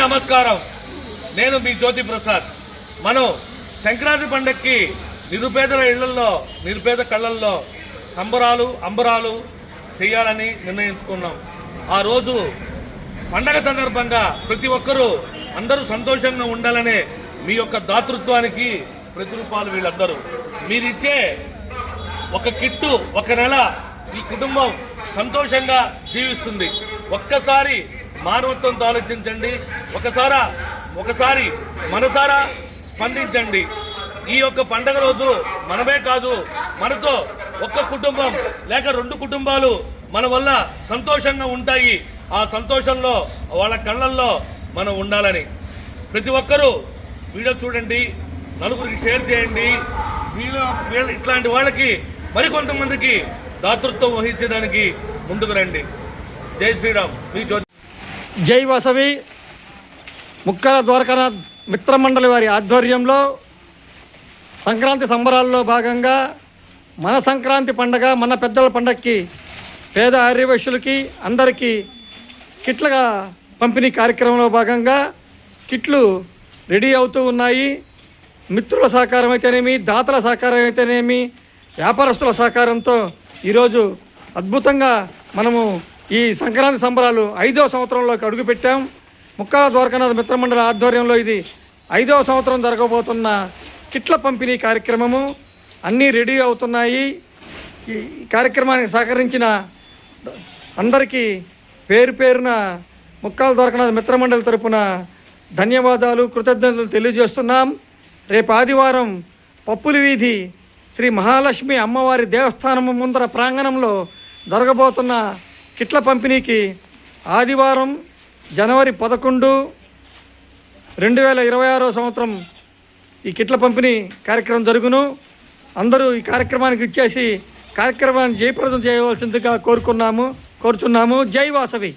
నమస్కారం. నేను మీ జ్యోతి ప్రసాద్. మనం సంక్రాంతి పండగకి నిరుపేదల ఇళ్లలో, నిరుపేద కళ్ళల్లో అంబరాలు చేయాలని నిర్ణయించుకున్నాం. ఆ రోజు పండగ సందర్భంగా ప్రతి ఒక్కరూ అందరూ సంతోషంగా ఉండాలనే మీ యొక్క దాతృత్వానికి ప్రతిరూపాలు వీళ్ళందరూ. మీరిచ్చే ఒక కిట్టు, ఒక నెల ఈ కుటుంబం సంతోషంగా జీవిస్తుంది. ఒక్కసారి మానవత్వంతో ఆలోచించండి, ఒకసారి మనసారా స్పందించండి. ఈ యొక్క పండగ రోజు మనమే కాదు, మనతో ఒక్క కుటుంబం లేక 2 కుటుంబాలు మన వల్ల సంతోషంగా ఉంటాయి. ఆ సంతోషంలో వాళ్ళ కళ్ళల్లో మనం ఉండాలని ప్రతి ఒక్కరూ వీడియో చూడండి, నలుగురికి షేర్ చేయండి. ఇట్లాంటి వాళ్ళకి మరికొంతమందికి దాతృత్వం వహించడానికి ముందుకు రండి. జై శ్రీరామ్. మీ జ్యోతి. జై వాసవి. ముక్కల ద్వారకానాథ్ మిత్రమండలి వారి ఆధ్వర్యంలో సంక్రాంతి సంబరాల్లో భాగంగా మన సంక్రాంతి పండగ, మన పెద్దల పండగకి పేద ఆర్యవైశ్యులకి అందరికీ కిట్ల పంపిణీ కార్యక్రమంలో భాగంగా కిట్లు రెడీ అవుతూ ఉన్నాయి. మిత్రుల సహకారం అయితేనేమి, దాతల సహకారం అయితేనేమి, వ్యాపారస్తుల సహకారంతో ఈరోజు అద్భుతంగా మనము ఈ సంక్రాంతి సంబరాలు 5వ సంవత్సరంలోకి అడుగుపెట్టాం. ముక్కాల ద్వారకానాథ్ మిత్రమండలి ఆధ్వర్యంలో ఇది 5వ సంవత్సరం జరగబోతున్న కిట్ల పంపిణీ కార్యక్రమము. అన్నీ రెడీ అవుతున్నాయి. ఈ కార్యక్రమానికి సహకరించిన అందరికీ పేరున ముక్కాల ద్వారకానాథ్ మిత్రమండలి తరపున ధన్యవాదాలు, కృతజ్ఞతలు తెలియజేస్తున్నాం. రేపు ఆదివారం పప్పుల వీధి శ్రీ మహాలక్ష్మి అమ్మవారి దేవస్థానం ముందర ప్రాంగణంలో జరగబోతున్న కిట్ల పంపిణీకి ఆదివారం జనవరి 11, 2026 సంవత్సరం ఈ కిట్ల పంపిణీ కార్యక్రమం జరుగును. అందరూ ఈ కార్యక్రమానికి ఇచ్చేసి కార్యక్రమాన్ని జయప్రదం చేయవలసిందిగా కోరుచున్నాము. జై వాసవి.